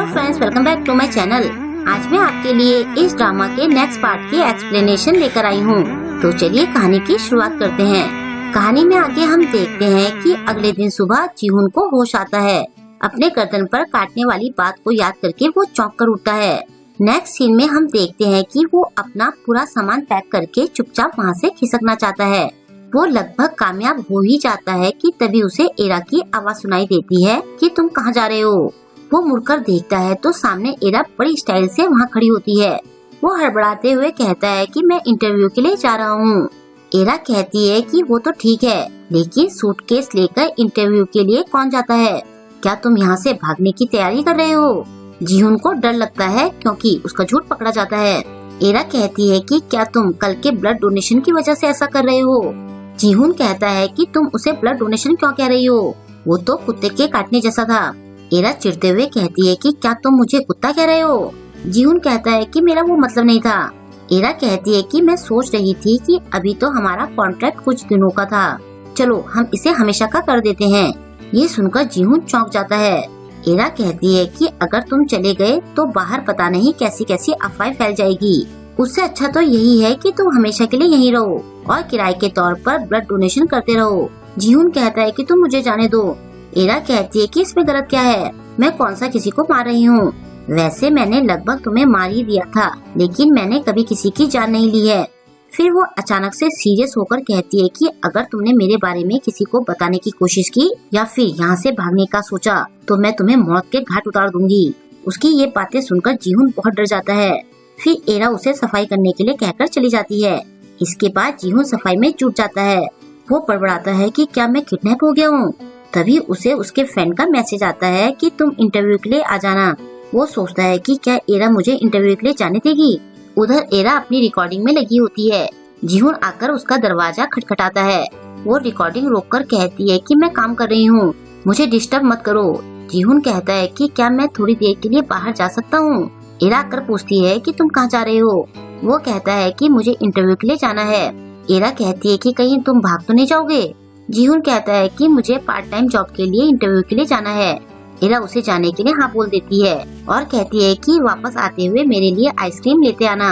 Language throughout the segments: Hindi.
Hello friends, welcome back to my channel. आज मैं आपके लिए इस ड्रामा के नेक्स्ट पार्ट की एक्सप्लेनेशन लेकर आई हूँ। तो चलिए कहानी की शुरुआत करते हैं। कहानी में आगे हम देखते हैं कि अगले दिन सुबह जीहुन को होश आता है। अपने गर्दन पर काटने वाली बात को याद करके वो चौंक कर उठता है। नेक्स्ट सीन में हम देखते हैं कि वो अपना पूरा सामान पैक करके चुपचाप वहाँ से खिसकना चाहता है। वो लगभग कामयाब हो ही जाता है कि तभी उसे एरा की आवाज सुनाई देती है कि तुम कहाँ जा रहे हो। वो मुड़कर देखता है तो सामने एरा बड़ी स्टाइल से वहाँ खड़ी होती है। वो हड़बड़ाते हुए कहता है कि मैं इंटरव्यू के लिए जा रहा हूँ। एरा कहती है कि वो तो ठीक है, लेकिन सूटकेस लेकर इंटरव्यू के लिए कौन जाता है? क्या तुम यहाँ से भागने की तैयारी कर रहे हो? जीहुन को डर लगता है क्योंकि उसका झूठ पकड़ा जाता है। एरा कहती है कि क्या तुम कल के ब्लड डोनेशन की वजह से ऐसा कर रहे हो? जीहुन कहता है कि तुम उसे ब्लड डोनेशन क्यों कह रही हो? वो तो कुत्ते के काटने जैसा था। एरा चिढ़ते हुए कहती है कि क्या तुम मुझे कुत्ता कह रहे हो? जीहुन कहता है कि मेरा वो मतलब नहीं था। एरा कहती है कि मैं सोच रही थी कि अभी तो हमारा कॉन्ट्रैक्ट कुछ दिनों का था, चलो हम इसे हमेशा का कर देते हैं। ये सुनकर जीहुन चौंक जाता है। एरा कहती है कि अगर तुम चले गए तो बाहर पता नहीं कैसी कैसी अफवाह फैल जाएगी। उससे अच्छा तो यही है कि तुम हमेशा के लिए यहीं रहो और किराए के तौर पर ब्लड डोनेशन करते रहो। जीहुन कहता है कि तुम मुझे जाने दो। एरा कहती है कि इसमें गलत क्या है? मैं कौन सा किसी को मार रही हूँ? वैसे मैंने लगभग तुम्हें मार ही दिया था, लेकिन मैंने कभी किसी की जान नहीं ली है। फिर वो अचानक से सीरियस होकर कहती है कि अगर तुमने मेरे बारे में किसी को बताने की कोशिश की या फिर यहाँ से भागने का सोचा तो मैं तुम्हें मौत के घाट उतार दूंगी। उसकी ये बातें सुनकर जीहुन बहुत डर जाता है। फिर एरा उसे सफाई करने के लिए कहकर चली जाती है। इसके बाद जीहुन सफाई में जुट जाता है। वो बड़बड़ाता है कि क्या मैं किडनैप हो गया हूँ? तभी उसे उसके फ्रेंड का मैसेज आता है कि तुम इंटरव्यू के लिए आ जाना। वो सोचता है कि क्या एरा मुझे इंटरव्यू के लिए जाने देगी। उधर एरा अपनी रिकॉर्डिंग में लगी होती है। जीहुन आकर उसका दरवाजा खटखटाता है। वो रिकॉर्डिंग रोककर कहती है कि मैं काम कर रही हूँ, मुझे डिस्टर्ब मत करो। जीहुन कहता है कि क्या मैं थोड़ी देर के लिए बाहर जा सकता हूँ? एरा आकर पूछती है कि तुम कहाँ जा रहे हो? वो कहता है कि मुझे इंटरव्यू के लिए जाना है। एरा कहती है कि कहीं तुम भाग तो नहीं जाओगे? जीहुन कहता है कि मुझे पार्ट टाइम जॉब के लिए इंटरव्यू के लिए जाना है। एरा उसे जाने के लिए हाँ बोल देती है और कहती है कि वापस आते हुए मेरे लिए आइसक्रीम लेते आना।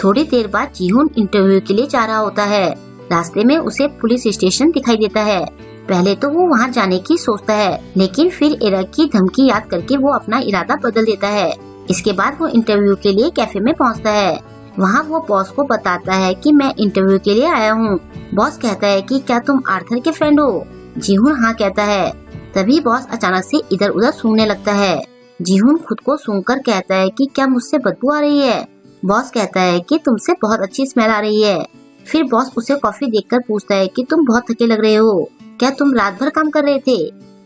थोड़ी देर बाद जीहुन इंटरव्यू के लिए जा रहा होता है। रास्ते में उसे पुलिस स्टेशन दिखाई देता है। पहले तो वो वहाँ जाने की सोचता है, लेकिन फिर एरा की धमकी याद करके वो अपना इरादा बदल देता है। इसके बाद वो इंटरव्यू के लिए कैफे में पहुँचता है। वहाँ वो बॉस को बताता है कि मैं इंटरव्यू के लिए आया हूँ। बॉस कहता है कि क्या तुम आर्थर के फ्रेंड हो? जीहुन हाँ कहता है। तभी बॉस अचानक से इधर उधर सूंघने लगता है। जीहुन खुद को सूंघकर कहता है कि क्या मुझसे बदबू आ रही है? बॉस कहता है कि तुमसे बहुत अच्छी स्मेल आ रही है। फिर बॉस उसे कॉफी देखकर पूछता है कि तुम बहुत थके लग रहे हो, क्या तुम रात भर काम कर रहे थे?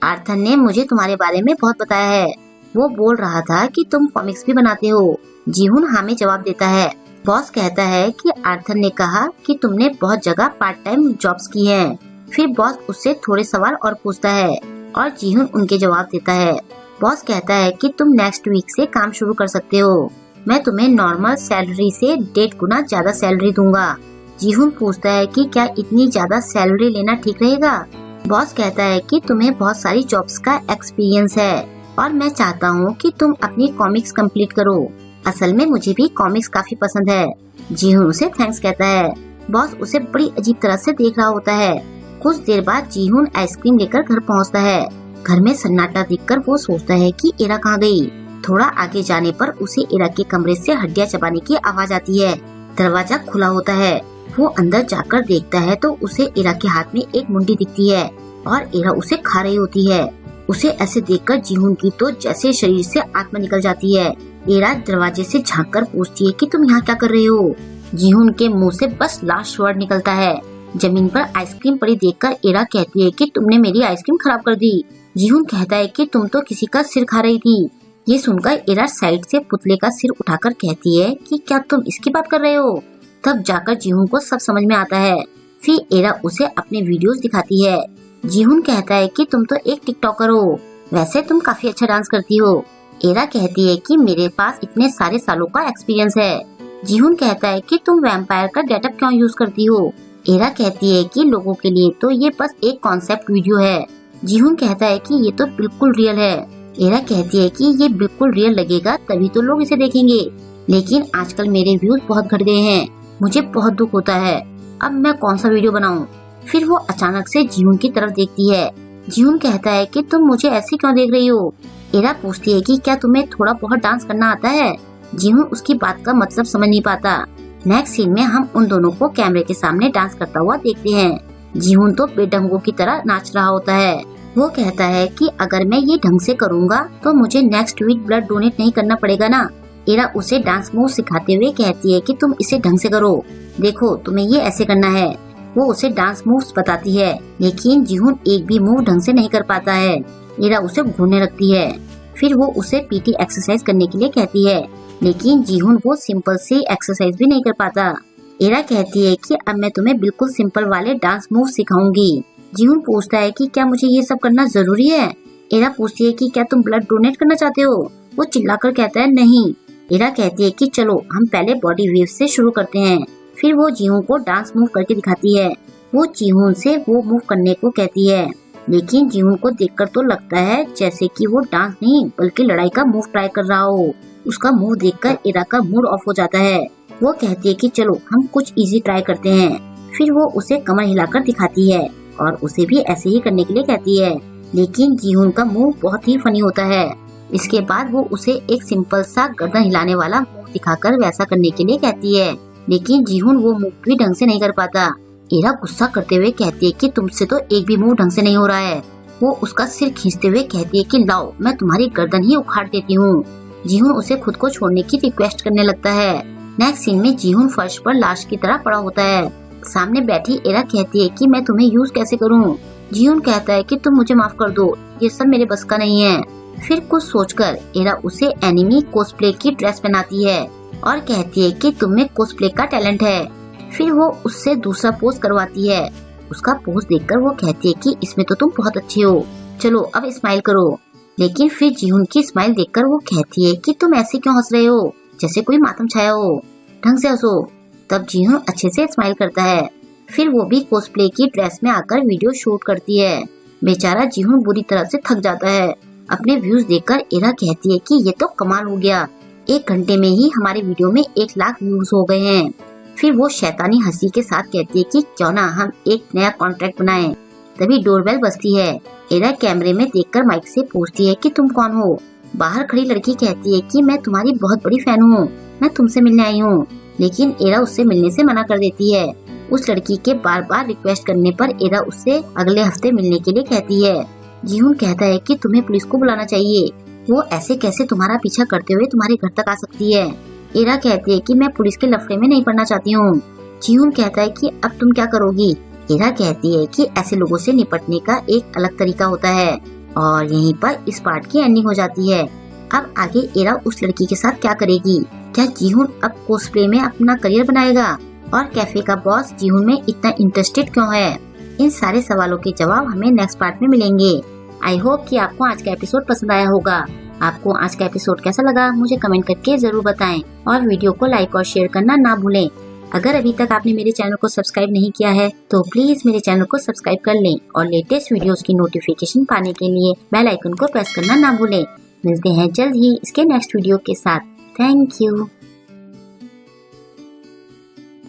आर्थर ने मुझे तुम्हारे बारे में बहुत बताया है। वो बोल रहा था कि तुम कॉमिक्स भी बनाते हो। जीहुन हाँ में जवाब देता है। बॉस कहता है कि आर्थर ने कहा कि तुमने बहुत जगह पार्ट टाइम जॉब्स की हैं। फिर बॉस उससे थोड़े सवाल और पूछता है और जीहुन उनके जवाब देता है। बॉस कहता है कि तुम नेक्स्ट वीक से काम शुरू कर सकते हो। मैं तुम्हें नॉर्मल सैलरी से 1.5 गुना ज्यादा सैलरी दूंगा। जीहुन पूछता है कि क्या इतनी ज्यादा सैलरी लेना ठीक रहेगा? बॉस कहता है कि तुम्हें बहुत सारी जॉब्स का एक्सपीरियंस है और मैं चाहता हूँ कि तुम अपनी कॉमिक्स कंप्लीट करो। असल में मुझे भी कॉमिक्स काफी पसंद है। जीहुन उसे थैंक्स कहता है। बॉस उसे बड़ी अजीब तरह से देख रहा होता है। कुछ देर बाद जीहुन आइसक्रीम लेकर घर पहुंचता है। घर में सन्नाटा देखकर वो सोचता है कि एरा कहाँ गई। थोड़ा आगे जाने पर उसे एरा के कमरे से हड्डियां चबाने की आवाज आती है। दरवाजा खुला होता है। वो अंदर जाकर देखता है तो उसे एरा के हाथ में एक मुंडी दिखती है और एरा उसे खा रही होती है। उसे ऐसे देखकर जीहुन की तो जैसे शरीर से आत्मा निकल जाती है। एरा दरवाजे से झांककर पूछती है कि तुम यहाँ क्या कर रहे हो? जीहुन के मुंह से बस लास्ट वर्ड निकलता है। जमीन पर आइसक्रीम पड़ी देखकर एरा कहती है कि तुमने मेरी आइसक्रीम खराब कर दी। जीहुन कहता है कि तुम तो किसी का सिर खा रही थी। ये सुनकर एरा साइड से पुतले का सिर उठाकर कहती है कि क्या तुम इसकी बात कर रहे हो? तब जाकर जीहुन को सब समझ में आता है। फिर एरा उसे अपने वीडियोस दिखाती है। जीहुन कहता है कि तुम तो एक टिकटॉकर हो, वैसे तुम काफी अच्छा डांस करती हो। एरा कहती है कि मेरे पास इतने सारे सालों का एक्सपीरियंस है। जीहुन कहता है कि तुम वैम्पायर का गेटअप क्यों यूज करती हो? एरा कहती है कि लोगों के लिए तो ये बस एक कॉन्सेप्ट वीडियो है। जीहुन कहता है कि ये तो बिल्कुल रियल है। एरा कहती है कि ये बिल्कुल रियल लगेगा तभी तो लोग इसे देखेंगे, लेकिन आजकल मेरे व्यूज बहुत घट गए हैं, मुझे बहुत दुख होता है, अब मैं कौन सा वीडियो बनाऊं। फिर वो अचानक से जीहुन की तरफ देखती है। जीहुन कहता है कि तुम मुझे ऐसे क्यों देख रही हो। एरा पूछती है कि क्या तुम्हें थोड़ा बहुत डांस करना आता है। जीहुन उसकी बात का मतलब समझ नहीं पाता। नेक्स्ट सीन में हम उन दोनों को कैमरे के सामने डांस करता हुआ देखते हैं। जीहुन तो बेढंगों की तरह नाच रहा होता है। वो कहता है कि अगर मैं ये ढंग से करूँगा तो मुझे नेक्स्ट वीक ब्लड डोनेट नहीं करना पड़ेगा ना। एरा उसे डांस मूव सिखाते हुए कहती है कि तुम इसे ढंग से करो, देखो तुम्हें ये ऐसे करना है। वो उसे डांस मूव्स बताती है, लेकिन जीहुन एक भी मूव ढंग से नहीं कर पाता है। एरा उसे घूरने लगती है। फिर वो उसे पीटी एक्सरसाइज करने के लिए कहती है, लेकिन जीहुन वो सिंपल सी एक्सरसाइज भी नहीं कर पाता। एरा कहती है कि अब मैं तुम्हें बिल्कुल सिंपल वाले डांस मूव सिखाऊंगी। जीहुन पूछता है कि क्या मुझे ये सब करना जरूरी है। एरा पूछती है कि क्या तुम ब्लड डोनेट करना चाहते हो। वो चिल्लाकर कहता है नहीं। एरा कहती है कि चलो हम पहले बॉडी वेव से शुरू करते हैं। फिर वो जीहुन को डांस मूव करके दिखाती है। वो जीहुन से वो मूव करने को कहती है, लेकिन जीहुन को देखकर तो लगता है जैसे कि वो डांस नहीं बल्कि लड़ाई का मूव ट्राई कर रहा हो। उसका मुंह देखकर एरा का मूड ऑफ हो जाता है। वो कहती है कि चलो हम कुछ इजी ट्राई करते हैं। फिर वो उसे कमर हिलाकर दिखाती है और उसे भी ऐसे ही करने के लिए कहती है, लेकिन जीहुन का मुंह बहुत ही फनी होता है। इसके बाद वो उसे एक सिंपल सा गर्दन हिलाने वाला मूव दिखाकर वैसा करने के लिए कहती है, लेकिन जीहुन वो मूव भी ढंग से नहीं कर पाता। एरा गुस्सा करते हुए कहती है कि तुमसे तो एक भी मूव ढंग से नहीं हो रहा है। वो उसका सिर खींचते हुए कहती है कि लाओ मैं तुम्हारी गर्दन ही उखाड़ देती हूँ। जीहुन उसे खुद को छोड़ने की रिक्वेस्ट करने लगता है। नेक्स्ट सीन में जीहुन फर्श पर लाश की तरह पड़ा होता है। सामने बैठी एरा कहती है कि मैं तुम्हें यूज कैसे करूँ। जीहुन कहता है कि तुम मुझे माफ कर दो, ये सब मेरे बस का नहीं है। फिर कुछ सोचकर एरा उसे एनिमी कोस्प्ले की ड्रेस पहनाती है और कहती है कि तुम्हें कोस्प्ले का टैलेंट है। फिर वो उससे दूसरा पोज करवाती है। उसका पोज देखकर वो कहती है कि इसमें तो तुम बहुत अच्छी हो, चलो अब स्माइल करो। लेकिन फिर जीहुन की स्माइल देखकर वो कहती है कि तुम ऐसे क्यों हंस रहे हो, जैसे कोई मातम छाया हो, ढंग से हंसो। तब जीहुन अच्छे से स्माइल करता है। फिर वो भी कोस्प्ले की ड्रेस में आकर वीडियो शूट करती है। बेचारा जीहुन बुरी तरह से थक जाता है। अपने व्यूज देखकर एरा कहती है कि ये तो कमाल हो गया, 1 घंटे में ही हमारे वीडियो में 1 लाख व्यूज हो गए हैं। फिर वो शैतानी हंसी के साथ कहती है कि क्यों ना हम एक नया कॉन्ट्रैक्ट बनाएं। तभी डोरबेल बजती है। एरा कैमरे में देखकर माइक से पूछती है कि तुम कौन हो। बाहर खड़ी लड़की कहती है कि मैं तुम्हारी बहुत बड़ी फैन हूँ, मैं तुमसे मिलने आई हूँ। लेकिन एरा उससे मिलने से मना कर देती है। उस लड़की के बार बार रिक्वेस्ट करने पर एरा उससे अगले हफ्ते मिलने के लिए कहती है। जीहुन कहता है कि तुम्हें पुलिस को बुलाना चाहिए, वो ऐसे कैसे तुम्हारा पीछा करते हुए तुम्हारे घर तक आ सकती है। एरा कहती है कि मैं पुलिस के लफड़े में नहीं पड़ना चाहती हूँ। जीहुन कहता है कि अब तुम क्या करोगी। एरा कहती है कि ऐसे लोगों से निपटने का एक अलग तरीका होता है। और यहीं पर इस पार्ट की एंडिंग हो जाती है। अब आगे एरा उस लड़की के साथ क्या करेगी। क्या जीहुन अब कोस्प्ले में अपना करियर बनाएगा, और कैफे का बॉस जीहुन में इतना इंटरेस्टेड क्यों है। इन सारे सवालों के जवाब हमें नेक्स्ट पार्ट में मिलेंगे। आई होप कि आपको आज का एपिसोड पसंद आया होगा। आपको आज का एपिसोड कैसा लगा मुझे कमेंट करके जरूर बताएं, और वीडियो को लाइक और शेयर करना ना भूलें। अगर अभी तक आपने मेरे चैनल को सब्सक्राइब नहीं किया है तो प्लीज मेरे चैनल को सब्सक्राइब कर लें, और लेटेस्ट वीडियोस की नोटिफिकेशन पाने के लिए बेल आइकन को प्रेस करना ना भूलें। मिलते हैं जल्द ही इसके नेक्स्ट वीडियो के साथ। Thank you.